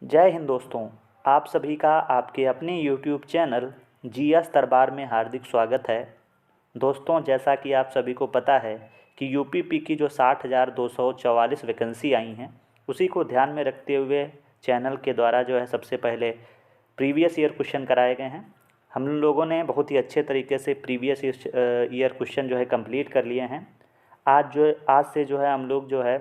जय हिंद दोस्तों। आप सभी का आपके अपने YouTube चैनल जीएस दरबार में हार्दिक स्वागत है। दोस्तों, जैसा कि आप सभी को पता है कि यूपीपी की जो 60,244 वैकेंसी आई हैं, उसी को ध्यान में रखते हुए चैनल के द्वारा जो है सबसे पहले प्रीवियस ईयर क्वेश्चन कराए गए हैं। हम लोगों ने बहुत ही अच्छे तरीके से प्रीवियस ईयर क्वेश्चन जो है कंप्लीट कर लिए हैं। आज से जो है हम लोग जो है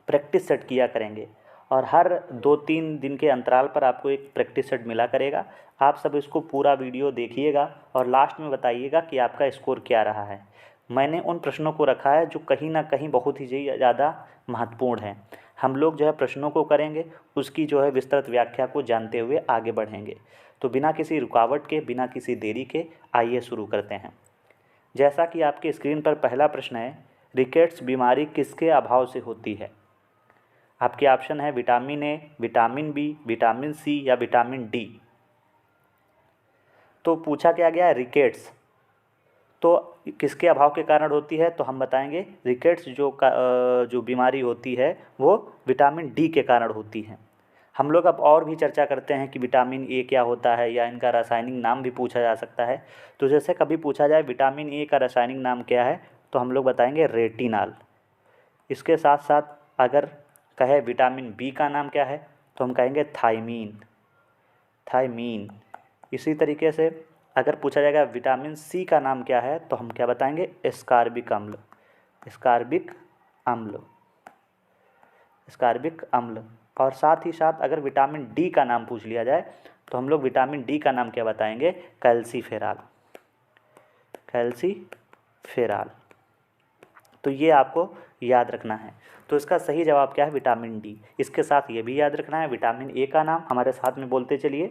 प्रैक्टिस सेट किया करेंगे और हर 2-3 दिन के अंतराल पर आपको एक प्रैक्टिस सेट मिला करेगा। आप सब इसको पूरा वीडियो देखिएगा और लास्ट में बताइएगा कि आपका स्कोर क्या रहा है। मैंने उन प्रश्नों को रखा है जो कहीं ना कहीं बहुत ही ज़्यादा महत्वपूर्ण हैं। हम लोग जो है प्रश्नों को करेंगे, उसकी जो है विस्तृत व्याख्या को जानते हुए आगे बढ़ेंगे। तो बिना किसी रुकावट के, बिना किसी देरी के आइए शुरू करते हैं। जैसा कि आपके स्क्रीन पर पहला प्रश्न है, रिकेट्स बीमारी किसके अभाव से होती है? आपके ऑप्शन है vitamin A, vitamin B, vitamin C या विटामिन डी। तो पूछा क्या गया है रिकेट्स, तो किसके अभाव के कारण होती है? तो हम बताएंगे रिकेट्स जो बीमारी होती है वो विटामिन डी के कारण होती है। हम लोग अब और भी चर्चा करते हैं कि विटामिन ए क्या होता है या इनका रासायनिक नाम भी पूछा जा सकता है। तो जैसे कभी पूछा जाए विटामिन ए का रासायनिक नाम क्या है, तो हम लोग बताएंगे रेटिनॉल। इसके साथ साथ अगर कहे विटामिन बी का नाम क्या है, तो हम कहेंगे थायमीन। इसी तरीके से अगर पूछा जाएगा विटामिन सी का नाम क्या है, तो हम क्या बताएंगे स्कारबिक अम्ल। और साथ ही साथ अगर विटामिन डी का नाम पूछ लिया जाए, तो हम लोग विटामिन डी का नाम क्या बताएंगे? कैल्सीफेरॉल। तो ये आपको याद रखना है। तो इसका सही जवाब क्या है? Vitamin D. इसके साथ ये भी याद रखना है, विटामिन ए का नाम हमारे साथ में बोलते चलिए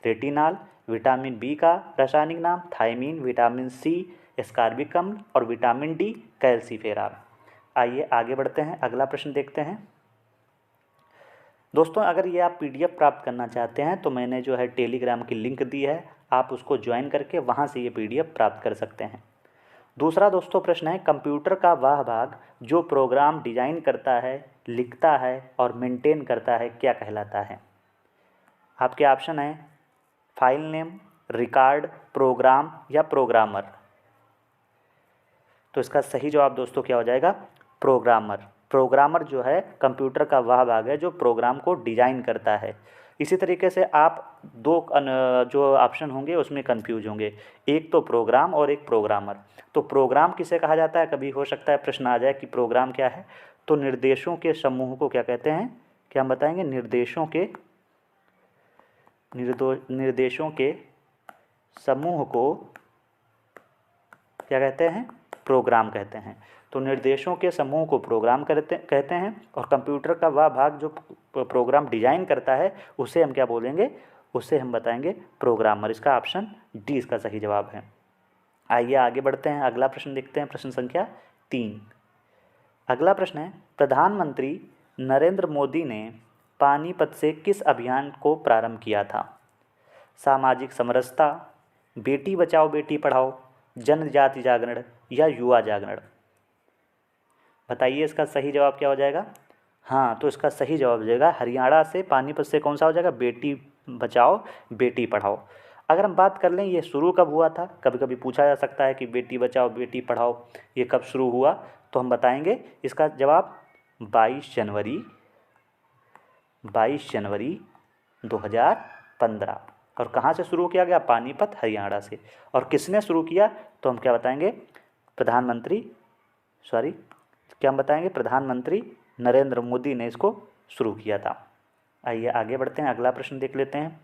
रेटिनॉल, विटामिन बी का रासायनिक नाम थायमीन, विटामिन सी एस्कॉर्बिक अम्ल और विटामिन डी कैल्सीफेरॉल। आइए आगे बढ़ते हैं, अगला प्रश्न देखते हैं। दोस्तों, अगर ये आप पीडीएफ प्राप्त करना चाहते हैं तो मैंने जो है टेलीग्राम की लिंक दी है, आप उसको ज्वाइन करके वहाँ से ये पीडीएफ प्राप्त कर सकते हैं। दूसरा दोस्तों प्रश्न है, कंप्यूटर का वह भाग जो प्रोग्राम डिजाइन करता है, लिखता है और मेंटेन करता है क्या कहलाता है? आपके ऑप्शन है फाइल नेम, रिकॉर्ड, प्रोग्राम या प्रोग्रामर। तो इसका सही जवाब दोस्तों क्या हो जाएगा? प्रोग्रामर जो है कंप्यूटर का वह भाग है जो प्रोग्राम को डिजाइन करता है। इसी तरीके से आप जो ऑप्शन होंगे उसमें कंफ्यूज होंगे, एक तो प्रोग्राम और एक प्रोग्रामर। तो प्रोग्राम किसे कहा जाता है? कभी हो सकता है प्रश्न आ जाए कि प्रोग्राम क्या है, तो निर्देशों के समूह को क्या कहते हैं? क्या हम बताएंगे? निर्देशों के समूह को क्या कहते हैं? प्रोग्राम कहते हैं। तो निर्देशों के समूह को प्रोग्राम कहते हैं और कंप्यूटर का वह भाग जो प्रोग्राम डिजाइन करता है उसे हम क्या बोलेंगे? उसे हम बताएंगे प्रोग्रामर। इसका ऑप्शन डी इसका सही जवाब है। आइए आगे बढ़ते हैं, अगला प्रश्न देखते हैं, प्रश्न संख्या 3। अगला प्रश्न है, प्रधानमंत्री नरेंद्र मोदी ने पानीपत से किस अभियान को प्रारंभ किया था? सामाजिक समरसता, बेटी बचाओ बेटी पढ़ाओ, जनजाति जागरण या युवा जागरण। बताइए इसका सही जवाब क्या हो जाएगा? हाँ, तो इसका सही जवाब हो जाएगा हरियाणा से पानीपत से कौन सा हो जाएगा? बेटी बचाओ बेटी पढ़ाओ। अगर हम बात कर लें ये शुरू कब हुआ था, कभी कभी पूछा जा सकता है कि बेटी बचाओ बेटी पढ़ाओ ये कब शुरू हुआ, तो हम बताएंगे इसका जवाब 22 जनवरी 2015। और कहाँ से शुरू किया गया? पानीपत, हरियाणा से। और किसने शुरू किया? तो हम क्या बताएंगे? प्रधानमंत्री नरेंद्र मोदी ने इसको शुरू किया था। आइए आगे बढ़ते हैं, अगला प्रश्न देख लेते हैं।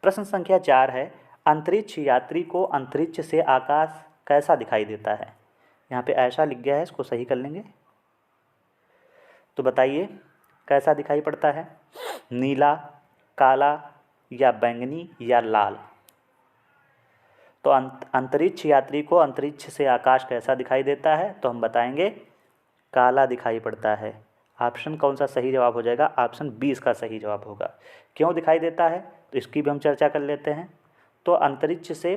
प्रश्न संख्या 4 है, अंतरिक्ष यात्री को अंतरिक्ष से आकाश कैसा दिखाई देता है? यहाँ पे ऐसा लिख गया है, इसको सही कर लेंगे। तो बताइए कैसा दिखाई पड़ता है? नीला, काला या बैंगनी या लाल? तो अंतरिक्ष यात्री को अंतरिक्ष से आकाश कैसा दिखाई देता है? तो हम बताएंगे काला दिखाई पड़ता है। ऑप्शन कौन सा सही जवाब हो जाएगा? ऑप्शन बी इसका सही जवाब होगा। क्यों दिखाई देता है तो इसकी भी हम चर्चा कर लेते हैं। तो अंतरिक्ष से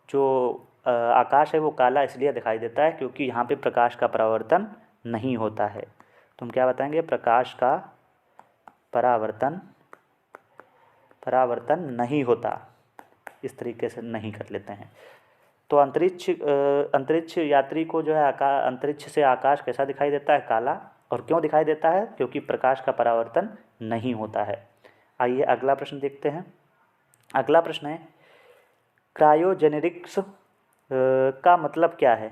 जो आकाश है वो काला इसलिए दिखाई देता है क्योंकि यहाँ पे प्रकाश का परावर्तन नहीं होता है। तो हम क्या बताएंगे? प्रकाश का परावर्तन परावर्तन नहीं होता। इस तरीके से नहीं कर लेते हैं। तो अंतरिक्ष यात्री को जो है अंतरिक्ष से आकाश कैसा दिखाई देता है? काला। और क्यों दिखाई देता है? क्योंकि प्रकाश का परावर्तन नहीं होता है। आइए अगला प्रश्न देखते हैं। अगला प्रश्न है क्रायोजेनिक्स का मतलब क्या है?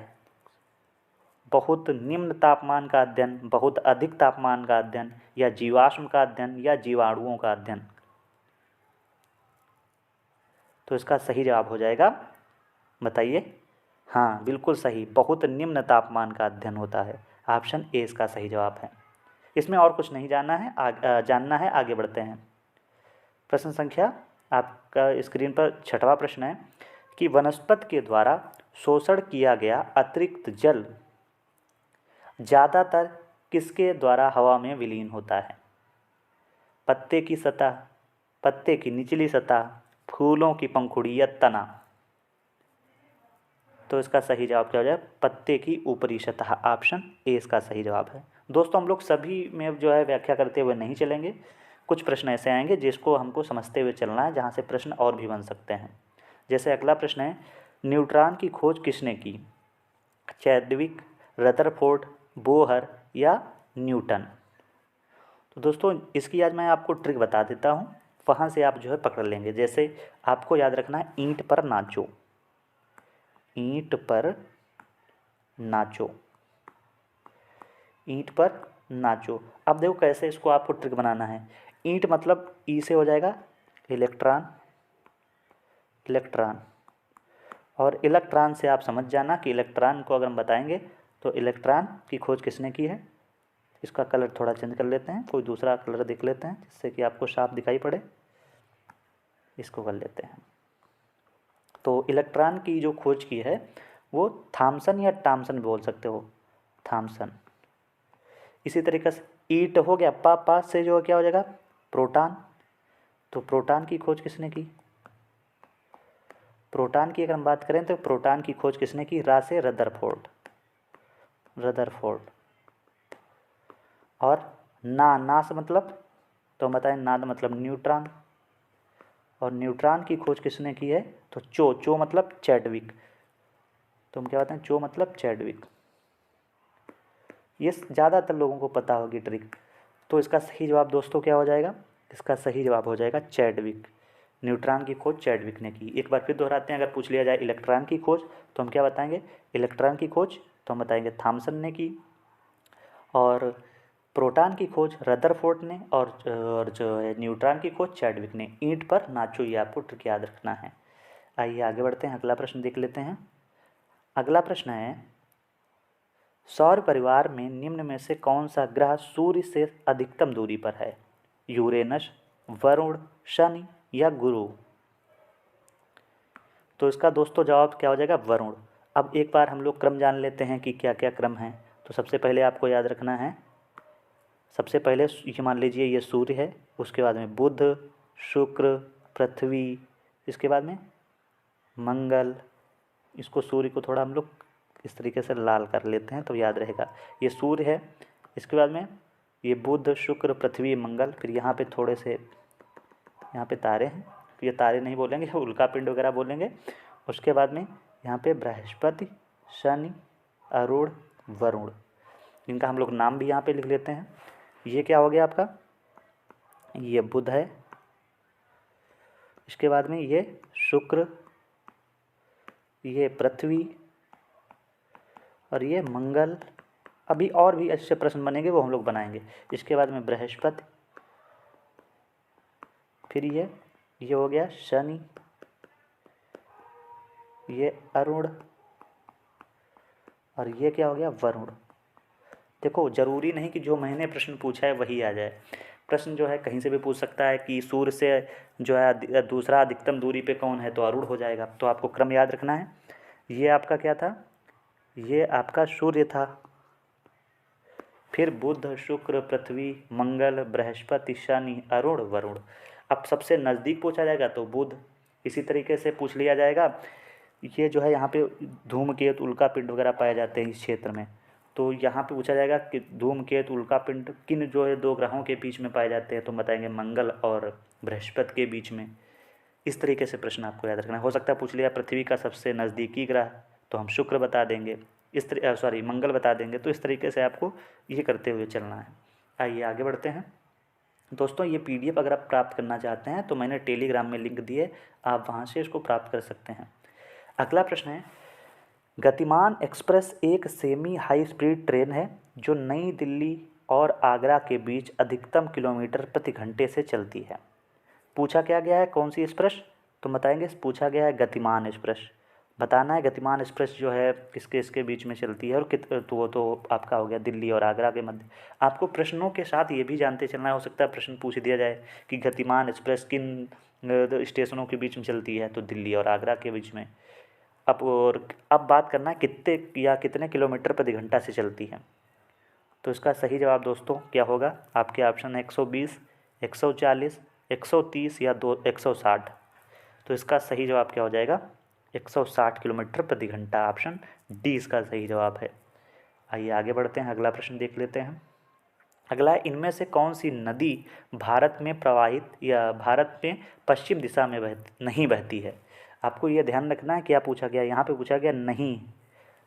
बहुत निम्न तापमान का अध्ययन, बहुत अधिक तापमान का अध्ययन, या जीवाश्म का अध्ययन, या जीवाणुओं का अध्ययन। तो इसका सही जवाब हो जाएगा, बताइए। हाँ, बिल्कुल सही, बहुत निम्न तापमान का अध्ययन होता है। ऑप्शन ए इसका सही जवाब है। इसमें और कुछ नहीं जानना है, आगे बढ़ते हैं। प्रश्न संख्या आपका स्क्रीन पर 6वां प्रश्न है कि वनस्पति के द्वारा शोषण किया गया अतिरिक्त जल ज़्यादातर किसके द्वारा हवा में विलीन होता है? पत्ते की सतह, पत्ते की निचली सतह, फूलों की पंखुड़ी या तना। तो इसका सही जवाब क्या हो जाए? पत्ते की ऊपरी सतह। ऑप्शन ए इसका सही जवाब है। दोस्तों, हम लोग सभी में जो है व्याख्या करते हुए नहीं चलेंगे। कुछ प्रश्न ऐसे आएंगे जिसको हमको समझते हुए चलना है, जहाँ से प्रश्न और भी बन सकते हैं। जैसे अगला प्रश्न है, न्यूट्रॉन की खोज किसने की? चैडविक, रदरफोर्ड, बोहर या न्यूटन। तो दोस्तों, इसकी आज मैं आपको ट्रिक बता देता हूँ, वहाँ से आप जो है पकड़ लेंगे। जैसे आपको याद रखना है, ईंट पर नाचो, ईंट पर नाचो, ईंट पर नाचो। अब देखो कैसे इसको आपको ट्रिक बनाना है। ईंट मतलब ई से हो जाएगा इलेक्ट्रॉन, इलेक्ट्रॉन, और इलेक्ट्रॉन से आप समझ जाना कि इलेक्ट्रॉन को अगर हम बताएंगे तो इलेक्ट्रॉन की खोज किसने की है। इसका कलर थोड़ा चेंज कर लेते हैं, कोई दूसरा कलर देख लेते हैं जिससे कि आपको साफ दिखाई पड़े। इसको कर लेते हैं। तो इलेक्ट्रॉन की जो खोज की है वो थॉमसन या टॉमसन बोल सकते हो, थॉमसन। इसी तरीके से ईट हो गया, पा से जो क्या हो जाएगा? प्रोटॉन। तो प्रोटॉन की खोज किसने की? प्रोटॉन की अगर हम बात करें तो प्रोटॉन की खोज किसने की? रा से रदरफोर्ड, रदरफोर्ड। और ना से मतलब, तो हम बताएं ना मतलब न्यूट्रॉन, और न्यूट्रॉन की खोज किसने की है? तो चो मतलब चैडविक। तो हम क्या बताएं? चो मतलब चैडविक। ये ज़्यादातर लोगों को पता होगी ट्रिक। तो इसका सही जवाब दोस्तों क्या हो जाएगा? इसका सही जवाब हो जाएगा चैडविक। न्यूट्रॉन की खोज चैडविक ने की। एक बार फिर दोहराते हैं, अगर पूछ लिया जाए इलेक्ट्रॉन की खोज तो हम क्या बताएंगे? इलेक्ट्रॉन की खोज तो हम बताएंगे थॉमसन ने की, और प्रोटॉन की खोज रदरफोर्ड ने, और जो है न्यूट्रॉन की खोज चैडविक ने। ईंट पर नाचो, ये आपको ट्रिक याद रखना है। आइए आगे बढ़ते हैं, अगला प्रश्न देख लेते हैं। अगला प्रश्न है, सौर परिवार में निम्न में से कौन सा ग्रह सूर्य से अधिकतम दूरी पर है? यूरेनस, वरुण, शनि या गुरु। तो इसका दोस्तों जवाब क्या हो जाएगा? वरुण। अब एक बार हम लोग क्रम जान लेते हैं कि क्या क्या क्रम है। तो सबसे पहले आपको याद रखना है, सबसे पहले ये मान लीजिए ये सूर्य है, उसके बाद में बुध, शुक्र, पृथ्वी, इसके बाद में मंगल। इसको सूर्य को थोड़ा हम लोग इस तरीके से लाल कर लेते हैं तो याद रहेगा। ये सूर्य है, इसके बाद में ये बुध, शुक्र, पृथ्वी, मंगल। फिर यहाँ पे थोड़े से यहाँ पे तारे हैं, तो ये तारे नहीं बोलेंगे, उल्का पिंड वगैरह बोलेंगे। उसके बाद में यहाँ पे बृहस्पति, शनि, अरुण, वरुण, इनका हम लोग नाम भी यहाँ पे लिख लेते हैं। ये क्या हो गया आपका? ये बुध है, इसके बाद में ये शुक्र, ये पृथ्वी, और ये मंगल। अभी और भी अच्छे प्रश्न बनेंगे, वो हम लोग बनाएंगे। इसके बाद में बृहस्पति, फिर ये हो गया शनि, ये अरुण, और ये क्या हो गया? वरुण। देखो, ज़रूरी नहीं कि जो मैंने प्रश्न पूछा है वही आ जाए। प्रश्न जो है कहीं से भी पूछ सकता है कि सूर्य से जो है दूसरा अधिकतम दूरी पे कौन है, तो अरुण हो जाएगा। तो आपको क्रम याद रखना है। ये आपका क्या था? ये आपका सूर्य था, फिर बुध, शुक्र, पृथ्वी, मंगल, बृहस्पति, शनि, अरुण, वरुण। अब सबसे नज़दीक पूछा जाएगा तो बुध। इसी तरीके से पूछ लिया जाएगा, ये जो है यहाँ पे धूमकेतु, उल्का पिंड वगैरह पाए जाते हैं इस क्षेत्र में, तो यहाँ पे पूछा जाएगा कि धूमकेतु उल्कापिंड किन जो है 2 ग्रहों के बीच में पाए जाते हैं, तो बताएंगे मंगल और बृहस्पति के बीच में। इस तरीके से प्रश्न आपको याद रखना है। हो सकता है पूछ लिया पृथ्वी का सबसे नज़दीकी ग्रह, तो हम शुक्र बता देंगे, मंगल बता देंगे। तो इस तरीके से आपको ये करते हुए चलना है। आइए आगे बढ़ते हैं दोस्तों। ये PDF अगर आप प्राप्त करना चाहते हैं तो मैंने टेलीग्राम में लिंक दिए, आप वहाँ से इसको प्राप्त कर सकते हैं। अगला प्रश्न है, गतिमान एक्सप्रेस एक सेमी हाई स्पीड ट्रेन है जो नई दिल्ली और आगरा के बीच अधिकतम किलोमीटर प्रति घंटे से चलती है। पूछा क्या गया है कौन सी एक्सप्रेस, तो बताएंगे पूछा गया है गतिमान एक्सप्रेस। बताना है गतिमान एक्सप्रेस जो है किसके इसके बीच में चलती है और तो वो तो आपका हो गया दिल्ली और आगरा के मध्य। आपको प्रश्नों के साथ ये भी जानते चलना है, हो सकता है प्रश्न पूछ दिया जाए कि गतिमान एक्सप्रेस किन स्टेशनों के बीच में चलती है, तो दिल्ली और आगरा के बीच में। अब बात करना है कितने किलोमीटर प्रति घंटा से चलती है। तो इसका सही जवाब दोस्तों क्या होगा, आपके ऑप्शन है 120, 140, 130 या 160। तो इसका सही जवाब क्या हो जाएगा, 160 किलोमीटर प्रति घंटा। ऑप्शन डी इसका सही जवाब है। आइए आगे बढ़ते हैं, अगला प्रश्न देख लेते हैं। अगला है, इनमें से कौन सी नदी भारत में प्रवाहित या भारत में पश्चिम दिशा में नहीं बहती है। आपको यह ध्यान रखना है, क्या पूछा गया, यहाँ पे पूछा गया नहीं,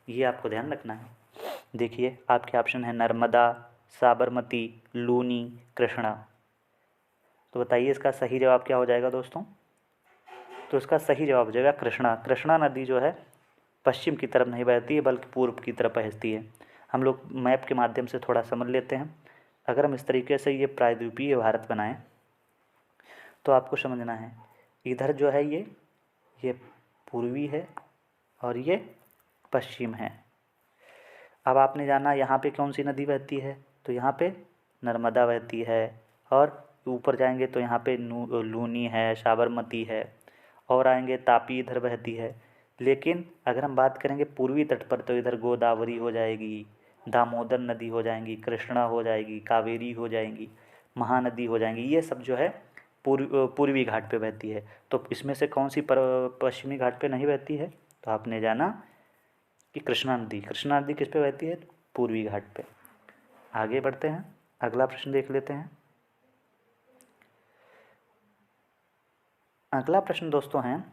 ये आपको ध्यान रखना है। देखिए आपके ऑप्शन है नर्मदा, साबरमती, लूनी, कृष्णा। तो बताइए इसका सही जवाब क्या हो जाएगा दोस्तों। तो इसका सही जवाब हो जाएगा कृष्णा। कृष्णा नदी जो है पश्चिम की तरफ नहीं बहती है बल्कि पूर्व की तरफ बहती है। हम लोग मैप के माध्यम से थोड़ा समझ लेते हैं। अगर हम इस तरीके से ये प्रायद्वीपीय भारत बनाएं तो आपको समझना है, इधर जो है ये पूर्वी है और ये पश्चिम है। अब आपने जाना यहाँ पे कौन सी नदी बहती है, तो यहाँ पे नर्मदा बहती है, और ऊपर जाएंगे तो यहाँ पे लूनी है, साबरमती है, और आएंगे तापी इधर बहती है। लेकिन अगर हम बात करेंगे पूर्वी तट पर तो इधर गोदावरी हो जाएगी, दामोदर नदी हो जाएंगी, कृष्णा हो जाएगी, कावेरी हो जाएंगी, महानदी हो जाएंगी। ये सब जो है पूर्वी घाट पे बहती है। तो इसमें से कौन सी पश्चिमी घाट पे नहीं बहती है, तो आपने जाना कि कृष्णा नदी किस पे बहती है, पूर्वी घाट पे। आगे बढ़ते हैं, अगला प्रश्न देख लेते हैं। अगला प्रश्न दोस्तों है,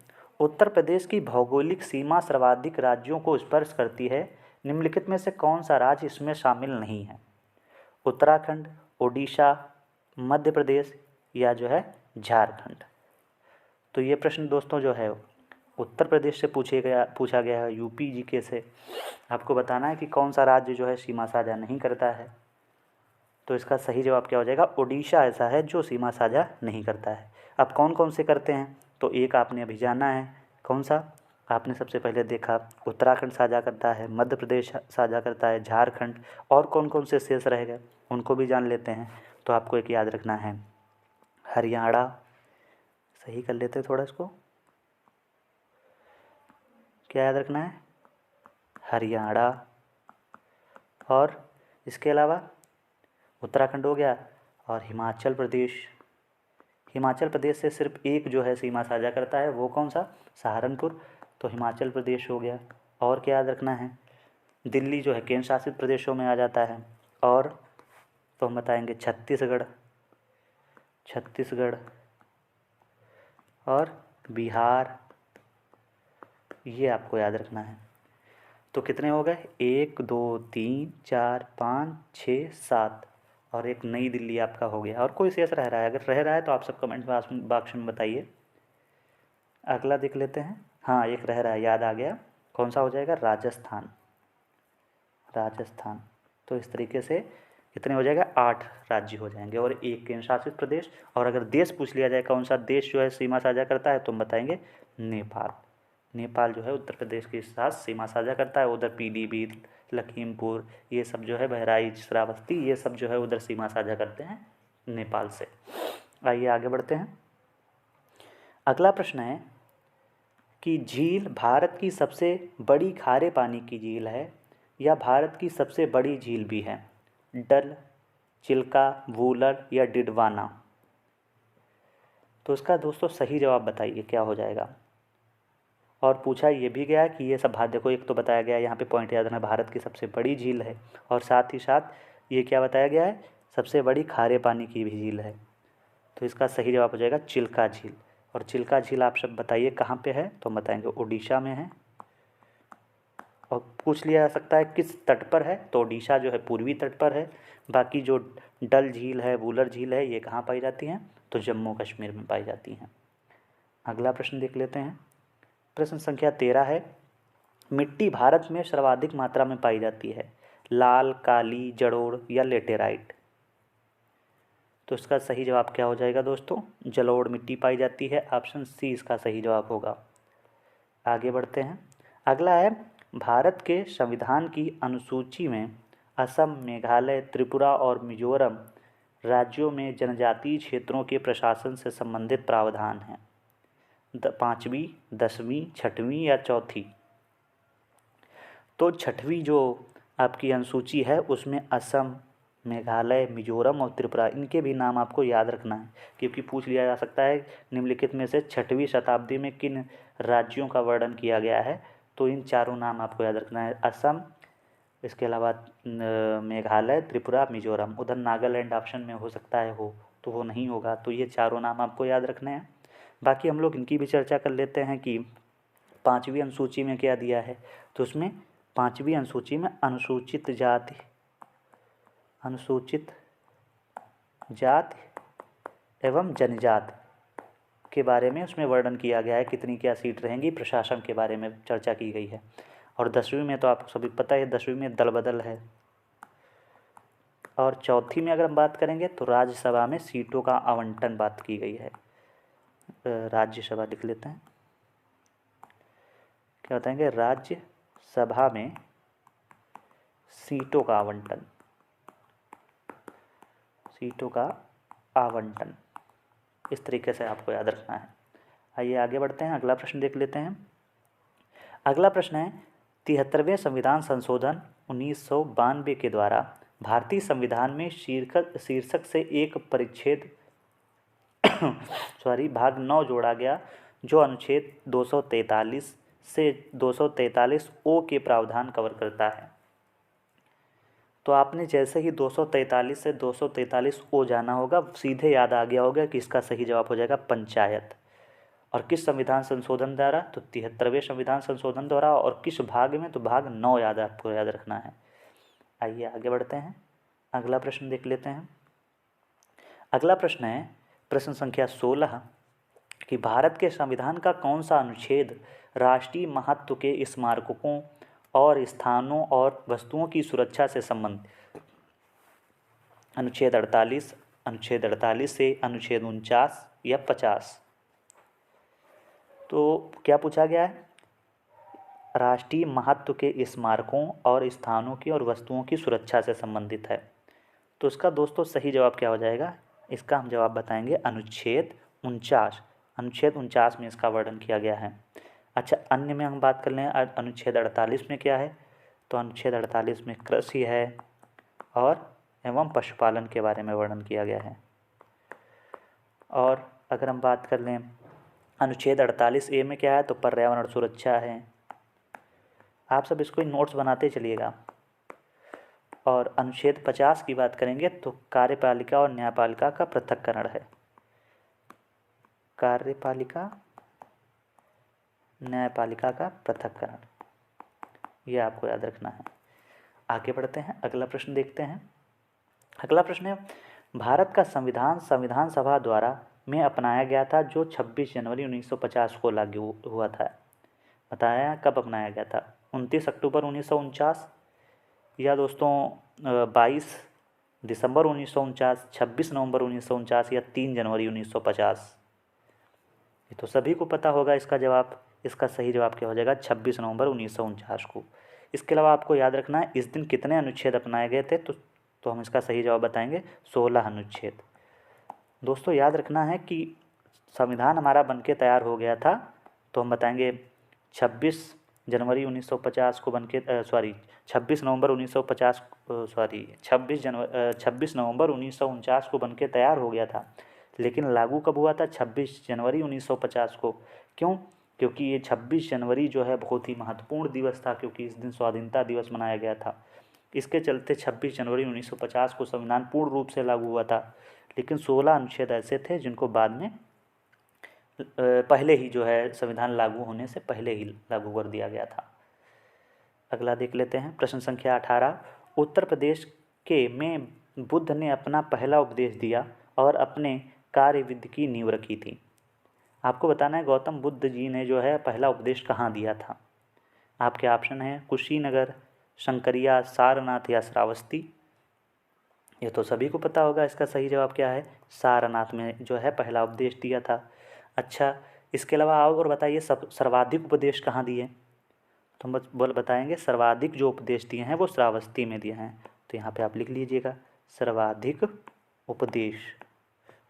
उत्तर प्रदेश की भौगोलिक सीमा सर्वाधिक राज्यों को स्पर्श करती है, निम्नलिखित में से कौन सा राज्य इसमें शामिल नहीं है। उत्तराखंड, ओडिशा, मध्य प्रदेश या जो है झारखंड। तो ये प्रश्न दोस्तों जो है उत्तर प्रदेश से पूछा गया है, यूपी जीके से। आपको बताना है कि कौन सा राज्य जो है सीमा साझा नहीं करता है। तो इसका सही जवाब क्या हो जाएगा, ओडिशा ऐसा है जो सीमा साझा नहीं करता है। अब कौन कौन से करते हैं, तो एक आपने अभी जाना है, कौन सा आपने सबसे पहले देखा, उत्तराखंड साझा करता है, मध्य प्रदेश साझा करता है, झारखंड, और कौन कौन से शेष रह गए उनको भी जान लेते हैं। तो आपको एक याद रखना है, हरियाणा, सही कर लेते हैं थोड़ा इसको, क्या याद रखना है, हरियाणा, और इसके अलावा उत्तराखंड हो गया, और हिमाचल प्रदेश से सिर्फ एक जो है सीमा साझा करता है, वो कौन सा, सहारनपुर। तो हिमाचल प्रदेश हो गया। और क्या याद रखना है, दिल्ली जो है केंद्र शासित प्रदेशों में आ जाता है। और तो हम बताएंगे छत्तीसगढ़ और बिहार, ये आपको याद रखना है। तो कितने हो गए, 1 2 3 4 5 6 7, और एक नई दिल्ली आपका हो गया। और कोई शेष रह रहा है, अगर रह रहा है तो आप सब कमेंट बॉक्स में बताइए। अगला देख लेते हैं। हाँ एक रह रहा है, याद आ गया, कौन सा हो जाएगा, राजस्थान। तो इस तरीके से कितने हो जाएगा, 8 राज्य हो जाएंगे और एक केंद्र शासित प्रदेश। और अगर देश पूछ लिया जाए कौन सा देश जो है सीमा साझा करता है, तो हम बताएंगे नेपाल जो है उत्तर प्रदेश के साथ सीमा साझा करता है। उधर पीलीभीत, लखीमपुर, ये सब जो है, बहराइच, श्रावस्ती, ये सब जो है उधर सीमा साझा करते हैं नेपाल से। आइए आगे बढ़ते हैं। अगला प्रश्न है कि झील भारत की सबसे बड़ी खारे पानी की झील है या भारत की सबसे बड़ी झील भी है, डल, चिल्का, वूलर या डिडवाना। तो इसका दोस्तों सही जवाब बताइए क्या हो जाएगा। और पूछा ये भी गया कि ये सब देखो, एक तो बताया गया यहाँ पे पॉइंट याद रखना, भारत की सबसे बड़ी झील है, और साथ ही साथ ये क्या बताया गया है, सबसे बड़ी खारे पानी की भी झील है। तो इसका सही जवाब हो जाएगा चिल्का झील। और चिल्का झील आप सब बताइए कहाँ पे है, तो हम बताएंगे उड़ीसा में है। और पूछ लिया जा सकता है किस तट पर है, तो उड़ीसा जो है पूर्वी तट पर है। बाकी जो डल झील है, वुलर झील है, ये कहाँ पाई जाती हैं, तो जम्मू कश्मीर में पाई जाती हैं। अगला प्रश्न देख लेते हैं। प्रश्न संख्या 13 है, मिट्टी भारत में सर्वाधिक मात्रा में पाई जाती है, लाल, काली, जलोढ़ या लेटेराइट। तो इसका सही जवाब क्या हो जाएगा दोस्तों, जलोढ़ मिट्टी पाई जाती है, ऑप्शन सी इसका सही जवाब होगा। आगे बढ़ते हैं। अगला है, भारत के संविधान की अनुसूची में असम, मेघालय, त्रिपुरा और मिजोरम राज्यों में जनजातीय क्षेत्रों के प्रशासन से संबंधित प्रावधान हैं। 5वीं, 10वीं, 6वीं या चौथी। तो 6वीं जो आपकी अनुसूची है उसमें असम, मेघालय, मिजोरम और त्रिपुरा, इनके भी नाम आपको याद रखना है, क्योंकि पूछ लिया जा सकता है निम्नलिखित में से 6वीं शताब्दी में किन राज्यों का वर्णन किया गया है। तो इन चारों नाम आपको याद रखना है, असम, इसके अलावा मेघालय, त्रिपुरा, मिजोरम। उधर नागालैंड ऑप्शन में हो सकता है हो, तो वो नहीं होगा। तो ये चारों नाम आपको याद रखने हैं। बाकी हम लोग इनकी भी चर्चा कर लेते हैं कि 5वीं अनुसूची में क्या दिया है। तो उसमें 5वीं अनुसूची में अनुसूचित जाति एवं जनजाति के बारे में उसमें वर्णन किया गया है, कितनी क्या सीट रहेंगी, प्रशासन के बारे में चर्चा की गई है। और 10वीं में तो आपको सभी पता है, 10वीं में दल बदल है। और चौथी में अगर हम बात करेंगे तो राज्यसभा में सीटों का आवंटन बात की गई है। राज्यसभा लिख लेते हैं, क्या बताएंगे, राज्यसभा में सीटों का आवंटन, इस तरीके से आपको याद रखना है। आइए आगे बढ़ते हैं, अगला प्रश्न देख लेते हैं। अगला प्रश्न है, 73वें संविधान संशोधन 1992 के द्वारा भारतीय संविधान में शीर्षक से एक परिच्छेद भाग 9 जोड़ा गया, जो अनुच्छेद 243 से 243 ओ के प्रावधान कवर करता है। तो आपने जैसे ही 243 से 243 ओ जाना होगा, सीधे याद आ गया होगा कि इसका सही जवाब हो जाएगा पंचायत। और किस संविधान संशोधन द्वारा, तो 73वें संविधान संशोधन द्वारा। और किस भाग में, तो भाग 9 आपको याद रखना है। आइए आगे बढ़ते हैं, अगला प्रश्न देख लेते हैं। अगला प्रश्न है प्रश्न संख्या 16 कि भारत के संविधान का कौन सा अनुच्छेद राष्ट्रीय महत्व के स्मारकों और स्थानों और वस्तुओं की सुरक्षा से संबंधित। अनुच्छेद 48 से अनुच्छेद 49 या 50। तो क्या पूछा गया है, राष्ट्रीय महत्व के स्मारकों और स्थानों की और वस्तुओं की सुरक्षा से संबंधित है। तो इसका दोस्तों सही जवाब क्या हो जाएगा, इसका हम जवाब बताएंगे अनुच्छेद 49। अनुच्छेद 49 में इसका वर्णन किया गया है। अच्छा, अन्य में हम बात कर लें, अनुच्छेद 48 में क्या है, तो अनुच्छेद 48 में कृषि है और एवं पशुपालन के बारे में वर्णन किया गया है। और अगर हम बात कर लें अनुच्छेद 48A में क्या है, तो पर्यावरण सुरक्षा है। आप सब इसको नोट्स बनाते चलिएगा। और अनुच्छेद 50 की बात करेंगे तो कार्यपालिका और न्यायपालिका का पृथक्करण है। कार्यपालिका न्यायपालिका का पृथक्करण, यह आपको याद रखना है। आगे बढ़ते हैं, अगला प्रश्न देखते हैं। अगला प्रश्न है, भारत का संविधान सभा द्वारा में अपनाया गया था, जो 26 जनवरी 1950 को लागू हुआ था। बताया कब अपनाया गया था, 29 अक्टूबर 1949 या दोस्तों 22 दिसंबर 1949, 26 नवंबर 1949 या 3 जनवरी 1950। ये तो सभी को पता होगा इसका जवाब। इसका सही जवाब क्या हो जाएगा, 26 नवंबर 1949 को। इसके अलावा आपको याद रखना है इस दिन कितने अनुच्छेद अपनाए गए थे, तो हम इसका सही जवाब बताएंगे 16 अनुच्छेद। दोस्तों याद रखना है कि संविधान हमारा बनके तैयार हो गया था, तो हम बताएंगे 26 जनवरी 1950 को बनके 26 नवंबर 1950 26 नवंबर 1949 को बनके तैयार हो गया था। लेकिन लागू कब हुआ था, 26 जनवरी 1950 को। क्यों, क्योंकि ये 26 जनवरी जो है बहुत ही महत्वपूर्ण दिवस था, क्योंकि इस दिन स्वाधीनता दिवस मनाया गया था। इसके चलते 26 जनवरी 1950 को संविधान पूर्ण रूप से लागू हुआ था, लेकिन 16 अनुच्छेद ऐसे थे जिनको बाद में पहले ही जो है संविधान लागू होने से पहले ही लागू कर दिया गया था। अगला देख लेते हैं, प्रश्न संख्या 18। उत्तर प्रदेश के में बुद्ध ने अपना पहला उपदेश दिया और अपने कार्य विधि की नींव रखी थी। आपको बताना है गौतम बुद्ध जी ने जो है पहला उपदेश कहाँ दिया था। आपके ऑप्शन है कुशीनगर, शंकरिया, सारनाथ या श्रावस्ती। ये तो सभी को पता होगा, इसका सही जवाब क्या है, सारनाथ में जो है पहला उपदेश दिया था। अच्छा, इसके अलावा आओ और बताइए सर्वाधिक उपदेश कहाँ दिए। तो हम बोल बताएंगे सर्वाधिक जो उपदेश दिए हैं वो श्रावस्ती में दिए हैं। तो यहाँ पे आप लिख लीजिएगा सर्वाधिक उपदेश।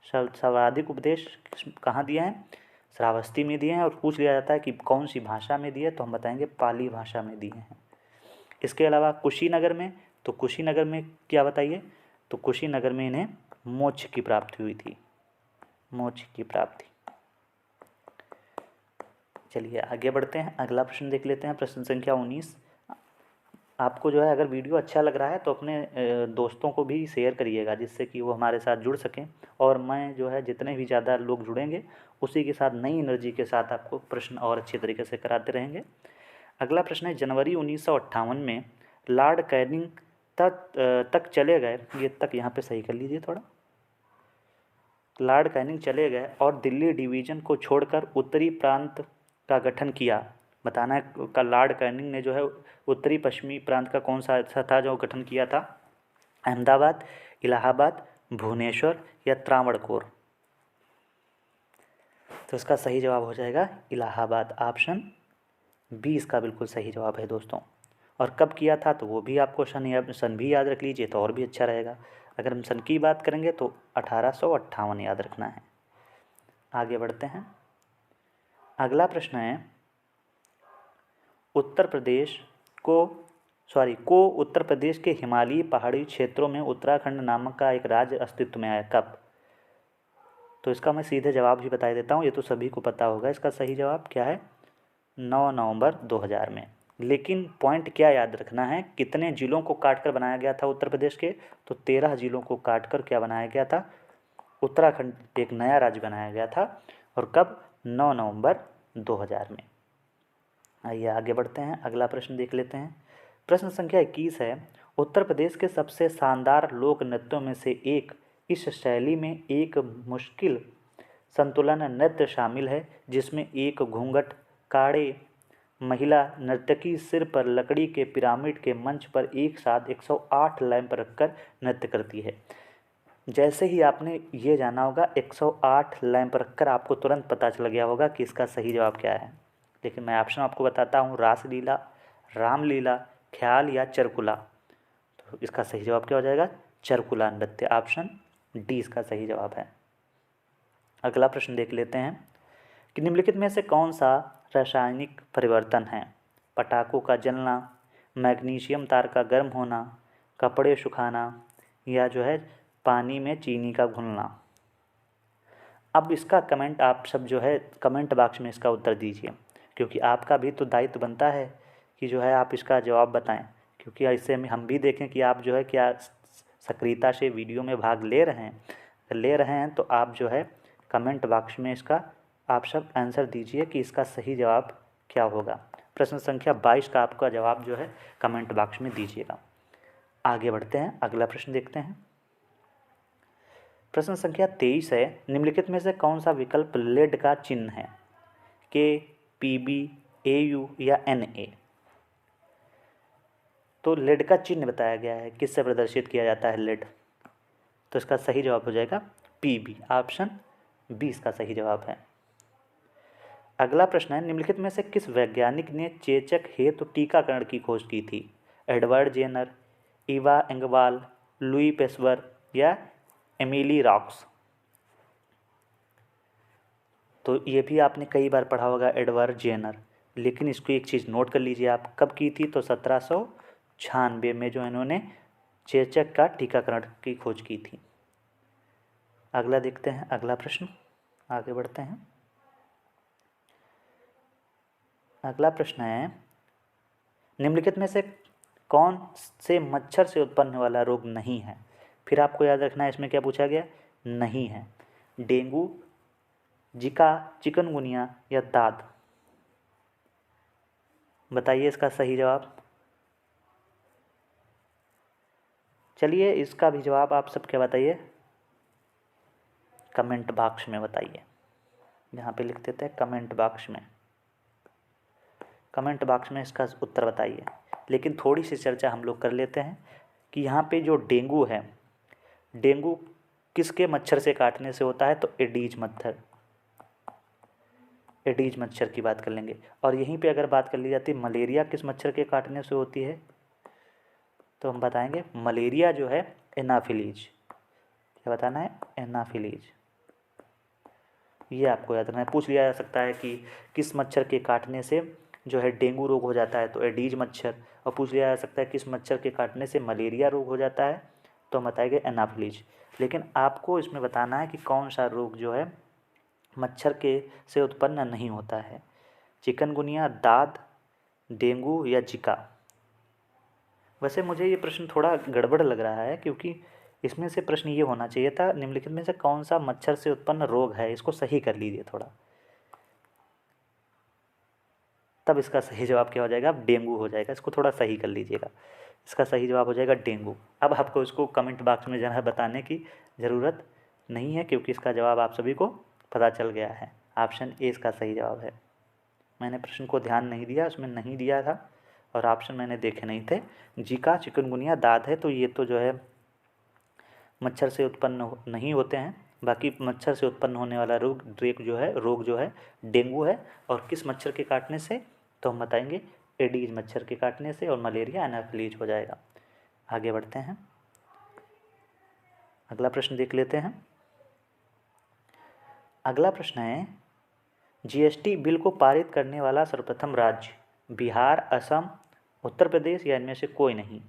सर्वाधिक उपदेश कहाँ दिए हैं, श्रावस्ती में दिए हैं। और पूछ लिया जाता है कि कौन सी भाषा में दिए, तो हम बताएंगे पाली भाषा में दिए हैं। इसके अलावा कुशीनगर में, तो कुशीनगर में क्या बताइए, तो कुशीनगर में इन्हें मोक्ष की प्राप्ति हुई थी, मोक्ष की प्राप्ति। चलिए आगे बढ़ते हैं, अगला प्रश्न देख लेते हैं, प्रश्न संख्या 19। आपको जो है अगर वीडियो अच्छा लग रहा है तो अपने दोस्तों को भी शेयर करिएगा, जिससे कि वो हमारे साथ जुड़ सकें। और मैं जो है जितने भी ज़्यादा लोग जुड़ेंगे उसी के साथ नई एनर्जी के साथ आपको प्रश्न और अच्छे तरीके से कराते रहेंगे। अगला प्रश्न है, जनवरी 1958 में लॉर्ड कैनिंग तक चले गए, ये तक यहाँ पे सही कर लीजिए थोड़ा, लॉर्ड कैनिंग चले गए और दिल्ली डिवीज़न को छोड़कर उत्तरी प्रांत का गठन किया। बताना है का लॉर्ड कैनिंग ने जो है उत्तरी पश्चिमी प्रांत का कौन सा ऐसा था जो गठन किया था, अहमदाबाद, इलाहाबाद, भुवनेश्वर या त्रावणकोर। तो इसका सही जवाब हो जाएगा इलाहाबाद, ऑप्शन बी इसका बिल्कुल सही जवाब है दोस्तों। और कब किया था तो वो भी आपको सन भी याद रख लीजिए तो और भी अच्छा रहेगा। अगर हम सन की बात करेंगे तो 1858 याद रखना है। आगे बढ़ते हैं, अगला प्रश्न है, उत्तर प्रदेश के हिमालयी पहाड़ी क्षेत्रों में उत्तराखंड नामक का एक राज्य अस्तित्व में आया कब। तो इसका मैं सीधे जवाब ही बता देता हूँ, ये तो सभी को पता होगा। इसका सही जवाब क्या है, 9 नवंबर 2000 में। लेकिन पॉइंट क्या याद रखना है, कितने ज़िलों को काटकर बनाया गया था उत्तर प्रदेश के, तो 13 ज़िलों को काटकर क्या बनाया गया था, उत्तराखंड एक नया राज्य बनाया गया था। और कब, 9 नवंबर 2000 में। आइए आगे बढ़ते हैं, अगला प्रश्न देख लेते हैं। प्रश्न संख्या 21 है, उत्तर प्रदेश के सबसे शानदार लोक नृत्यों में से एक, इस शैली में एक मुश्किल संतुलन नृत्य शामिल है जिसमें एक घूंघट काढ़े महिला नर्तकी सिर पर लकड़ी के पिरामिड के मंच पर एक साथ 108 लैंप रखकर नृत्य करती है। जैसे ही आपने ये जाना होगा 108 लैंप रखकर, आपको तुरंत पता चल गया होगा कि इसका सही जवाब क्या है। लेकिन मैं ऑप्शन आपको बताता हूँ, रासलीला, रामलीला, ख्याल या चरकुला। तो इसका सही जवाब क्या हो जाएगा, चरकुला नृत्य, ऑप्शन डी इसका सही जवाब है। अगला प्रश्न देख लेते हैं कि निम्नलिखित में से कौन सा रासायनिक परिवर्तन है, पटाखों का जलना, मैग्नीशियम तार का गर्म होना, कपड़े सुखाना या जो है पानी में चीनी का घुलना। अब इसका कमेंट आप सब जो है कमेंट बॉक्स में इसका उत्तर दीजिए, क्योंकि आपका भी तो दायित्व बनता है कि जो है आप इसका जवाब बताएं, क्योंकि ऐसे में हम भी देखें कि आप जो है क्या सक्रियता से वीडियो में भाग ले रहे हैं। तो आप जो है कमेंट बॉक्स में इसका आप सब आंसर दीजिए कि इसका सही जवाब क्या होगा। प्रश्न संख्या 22 का आपका जवाब जो है कमेंट बॉक्स में दीजिएगा। आगे बढ़ते हैं, अगला प्रश्न देखते हैं। प्रश्न संख्या 23 है, निम्नलिखित में से कौन सा विकल्प लेड का चिन्ह है, के, पीबी, एयू या एनए। तो लेड का चिन्ह बताया गया है, किससे प्रदर्शित किया जाता है लेड, तो इसका सही जवाब हो जाएगा पीबी, ऑप्शन बी इसका सही जवाब है। अगला प्रश्न है, निम्नलिखित में से किस वैज्ञानिक ने चेचक हेतु टीकाकरण की खोज की थी, एडवर्ड जेनर, इवा एंगवाल, लुई पेस्वर या एमिली रॉक्स। तो ये भी आपने कई बार पढ़ा होगा एडवर्ड जेनर, लेकिन इसको एक चीज़ नोट कर लीजिए आप, कब की थी, तो 1796 में जो इन्होंने चेचक का टीकाकरण की खोज की थी। अगला देखते हैं, अगला प्रश्न, आगे बढ़ते हैं। अगला प्रश्न है, निम्नलिखित में से कौन से मच्छर से उत्पन्न वाला रोग नहीं है? फिर आपको याद रखना है इसमें क्या पूछा गया, नहीं है। डेंगू, जिका, चिकनगुनिया या दाद? बताइए इसका सही जवाब। चलिए इसका भी जवाब आप सब क्या बताइए, कमेंट बॉक्स में बताइए। यहाँ पे लिख देते हैं कमेंट बॉक्स में, कमेंट बॉक्स में इसका उत्तर बताइए। लेकिन थोड़ी सी चर्चा हम लोग कर लेते हैं कि यहाँ पे जो डेंगू है, डेंगू किसके मच्छर से काटने से होता है? तो एडीज मच्छर, एडीज मच्छर की बात कर लेंगे। और यहीं पे अगर बात कर ली जाती है मलेरिया किस मच्छर के काटने से होती है, तो हम बताएंगे मलेरिया जो है एनाफिलीज। क्या बताना है? एनाफिलीज। ये आपको याद रखना है। पूछ लिया जा सकता है कि किस मच्छर के काटने से जो है डेंगू रोग हो जाता है, तो एडीज मच्छर। और पूछ लिया जा सकता है किस मच्छर के काटने से मलेरिया रोग हो जाता है, तो हम बताएंगे एनाफिलीज। लेकिन आपको इसमें बताना है कि कौन सा रोग जो है मच्छर के से उत्पन्न नहीं होता है, चिकनगुनिया, दाद, डेंगू या जिका। वैसे मुझे ये प्रश्न थोड़ा गड़बड़ लग रहा है, क्योंकि इसमें से प्रश्न ये होना चाहिए था निम्नलिखित में से कौन सा मच्छर से उत्पन्न रोग है, इसको सही कर लीजिए थोड़ा, तब इसका सही जवाब क्या हो जाएगा, डेंगू हो जाएगा। इसको थोड़ा सही कर लीजिएगा, इसका सही जवाब हो जाएगा डेंगू। अब आपको इसको कमेंट बॉक्स में ज़रा बताने की ज़रूरत नहीं है, क्योंकि इसका जवाब आप सभी को पता चल गया है। ऑप्शन ए इसका सही जवाब है। मैंने प्रश्न को ध्यान नहीं दिया, उसमें नहीं दिया था और ऑप्शन मैंने देखे नहीं थे। जिका, चिकनगुनिया, दाद है, तो ये तो जो है मच्छर से उत्पन्न नहीं होते हैं। बाकी मच्छर से उत्पन्न होने वाला रोग जो है डेंगू है। और किस मच्छर के काटने से, तो हम बताएंगे एडीज मच्छर के काटने से, और मलेरिया एनाफिलीज हो जाएगा। आगे बढ़ते हैं, अगला प्रश्न देख लेते हैं। अगला प्रश्न है, जीएसटी बिल को पारित करने वाला सर्वप्रथम राज्य बिहार, असम, उत्तर प्रदेश या इनमें से कोई नहीं?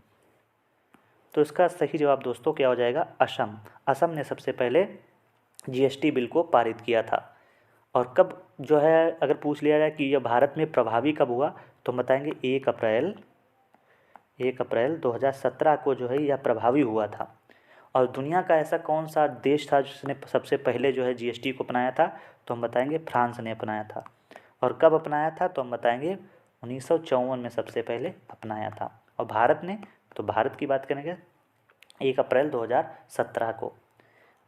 तो इसका सही जवाब दोस्तों क्या हो जाएगा, असम। असम ने सबसे पहले जीएसटी बिल को पारित किया था। और कब जो है, अगर पूछ लिया जाए कि यह भारत में प्रभावी कब हुआ, तो हम बताएंगे 1 अप्रैल 2017 को जो है यह प्रभावी हुआ था। और दुनिया का ऐसा कौन सा देश था जिसने सबसे पहले जो है जीएसटी को अपनाया था, तो हम बताएंगे फ्रांस ने अपनाया था। और कब अपनाया था, तो हम बताएंगे 1954 में सबसे पहले अपनाया था। और भारत ने, तो भारत की बात करेंगे 1 अप्रैल 2017 को।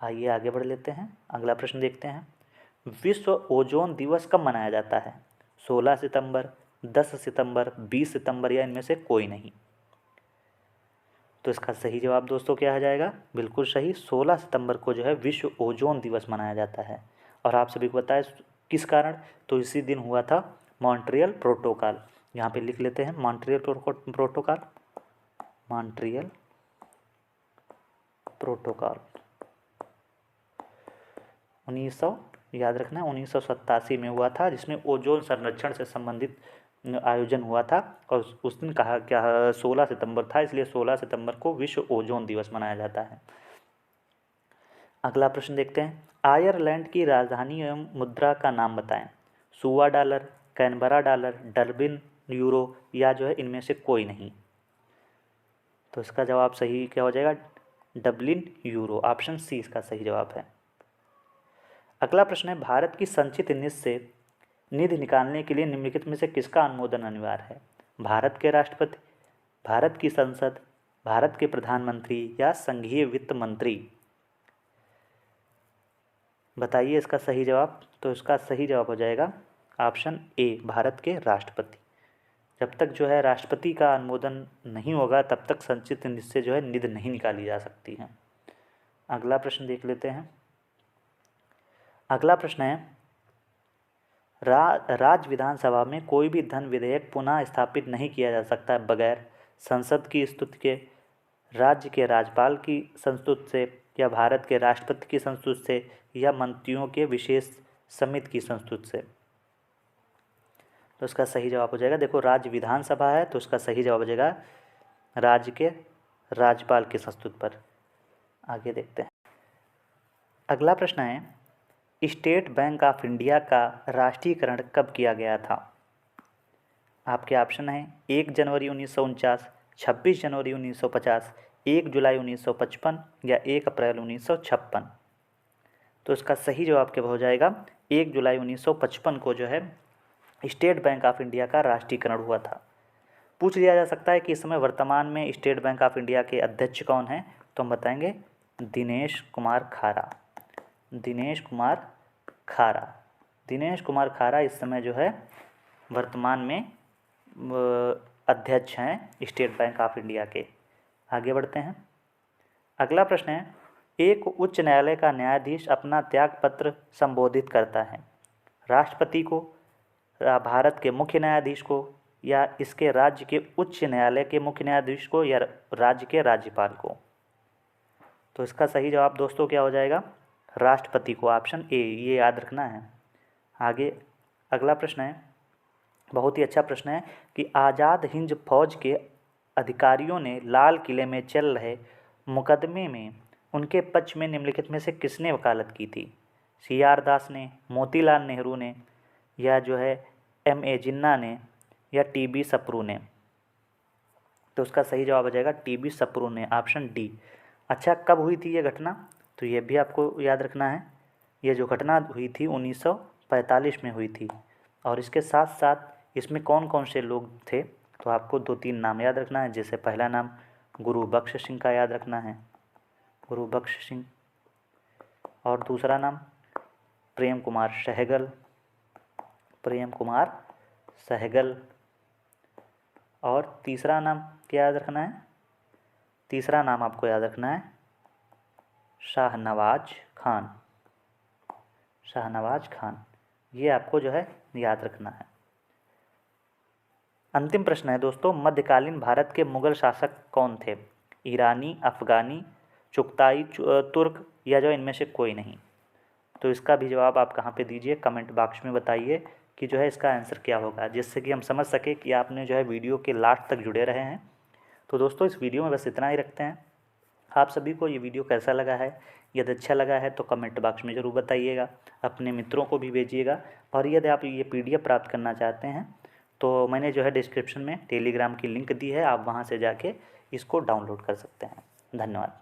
आइए आगे बढ़ लेते हैं, अगला प्रश्न देखते हैं। विश्व ओजोन दिवस कब मनाया जाता है? 16 सितंबर, 10 सितंबर, 20 सितंबर या इनमें से कोई नहीं? तो इसका सही जवाब दोस्तों क्या आ जाएगा, बिल्कुल सही, 16 सितंबर को जो है विश्व ओजोन दिवस मनाया जाता है। और आप सभी को पता है किस कारण, तो इसी दिन हुआ था मॉन्ट्रियल प्रोटोकॉल। यहाँ पे लिख लेते हैं मॉन्ट्रियल प्रोटोकॉल, मॉन्ट्रियल प्रोटोकॉल 1900, याद रखना 1987 में हुआ था, जिसमें ओजोन संरक्षण से संबंधित आयोजन हुआ था। और उस दिन कहा क्या 16 सितंबर था, इसलिए 16 सितंबर को विश्व ओजोन दिवस मनाया जाता है। अगला प्रश्न देखते हैं, आयरलैंड की राजधानी एवं मुद्रा का नाम बताएं। सुवा dollar, Canberra dollar, Durban euro या जो है इनमें से कोई नहीं? तो इसका जवाब सही क्या हो जाएगा, डबलिन यूरो। ऑप्शन सी इसका सही जवाब है। अगला प्रश्न है, भारत की संचित निधि निकालने के लिए निम्नलिखित में से किसका अनुमोदन अनिवार्य है? भारत के राष्ट्रपति, भारत की संसद, भारत के प्रधानमंत्री या संघीय वित्त मंत्री? बताइए इसका सही जवाब। तो इसका सही जवाब हो जाएगा ऑप्शन ए, भारत के राष्ट्रपति। जब तक जो है राष्ट्रपति का अनुमोदन नहीं होगा, तब तक संचित निधि से जो है निधि नहीं निकाली जा सकती है। अगला प्रश्न देख लेते हैं। अगला प्रश्न है, राज्य विधानसभा में कोई भी धन विधेयक पुनः स्थापित नहीं किया जा सकता बगैर संसद की स्तुति के, राज्य के राज्यपाल की संस्तुति से, या भारत के राष्ट्रपति की संस्तुति से, या मंत्रियों के विशेष समिति की संस्तुति से? तो इसका सही जवाब हो जाएगा, देखो राज्य विधानसभा है, तो इसका सही जवाब हो जाएगा राज्य के राज्यपाल की संस्तुति पर। आगे देखते हैं। अगला प्रश्न है, स्टेट बैंक ऑफ इंडिया का राष्ट्रीयकरण कब किया गया था? आपके ऑप्शन हैं 1 जनवरी 1949, 26 जनवरी 1950, 1 जुलाई 1955 या 1 अप्रैल 1956। तो इसका सही जवाब क्या हो जाएगा, 1 जुलाई 1955 को जो है स्टेट बैंक ऑफ इंडिया का राष्ट्रीयकरण हुआ था। पूछ लिया जा सकता है कि इस समय वर्तमान में स्टेट बैंक ऑफ इंडिया के अध्यक्ष कौन हैं, तो हम बताएंगे दिनेश कुमार खारा। दिनेश कुमार खारा, दिनेश कुमार खारा इस समय जो है वर्तमान में अध्यक्ष हैं स्टेट बैंक ऑफ इंडिया के। आगे बढ़ते हैं। अगला प्रश्न है, एक उच्च न्यायालय का न्यायाधीश अपना त्यागपत्र संबोधित करता है राष्ट्रपति को, भारत के मुख्य न्यायाधीश को, या इसके राज्य के उच्च न्यायालय के मुख्य न्यायाधीश को, या राज्य के राज्यपाल को। तो इसका सही जवाब दोस्तों क्या हो जाएगा, राष्ट्रपति को, ऑप्शन ए, ये याद रखना है। आगे अगला प्रश्न है, बहुत ही अच्छा प्रश्न है कि आज़ाद हिंद फौज के अधिकारियों ने लाल किले में चल रहे मुकदमे में उनके पक्ष में निम्नलिखित में से किसने वकालत की थी, CR दास ने, मोतीलाल नेहरू ने, या जो है MA जिन्ना ने, या TB सप्रू ने। तो उसका सही जवाब हो जाएगा TB सप्रू ने, ऑप्शन डी। अच्छा, कब हुई थी ये घटना, तो ये भी आपको याद रखना है। ये जो घटना हुई थी 1945 में हुई थी, और इसके साथ साथ इसमें कौन कौन से लोग थे, तो आपको 2-3 नाम याद रखना है। जैसे पहला नाम गुरु बख्श सिंह का याद रखना है, गुरु बख्श सिंह, और दूसरा नाम प्रेम कुमार सहगल, प्रेम कुमार सहगल, और तीसरा नाम क्या याद रखना है, तीसरा नाम आपको याद रखना है शाहनवाज खान, शाहनवाज खान, ये आपको जो है याद रखना है। अंतिम प्रश्न है दोस्तों, मध्यकालीन भारत के मुगल शासक कौन थे, ईरानी, अफ़गानी, चुगताई तुर्क, या जो इनमें से कोई नहीं। तो इसका भी जवाब आप कहाँ पे दीजिए, कमेंट बॉक्स में बताइए कि जो है इसका आंसर क्या होगा, जिससे कि हम समझ सके कि आपने जो है वीडियो के लास्ट तक जुड़े रहे हैं। तो दोस्तों इस वीडियो में बस इतना ही रखते हैं। आप सभी को ये वीडियो कैसा लगा है, यदि अच्छा लगा है तो कमेंट बॉक्स में ज़रूर बताइएगा, अपने मित्रों को भी भेजिएगा। और यदि आप ये PDF प्राप्त करना चाहते हैं तो मैंने जो है डिस्क्रिप्शन में टेलीग्राम की लिंक दी है, आप वहाँ से जाके इसको डाउनलोड कर सकते हैं। धन्यवाद।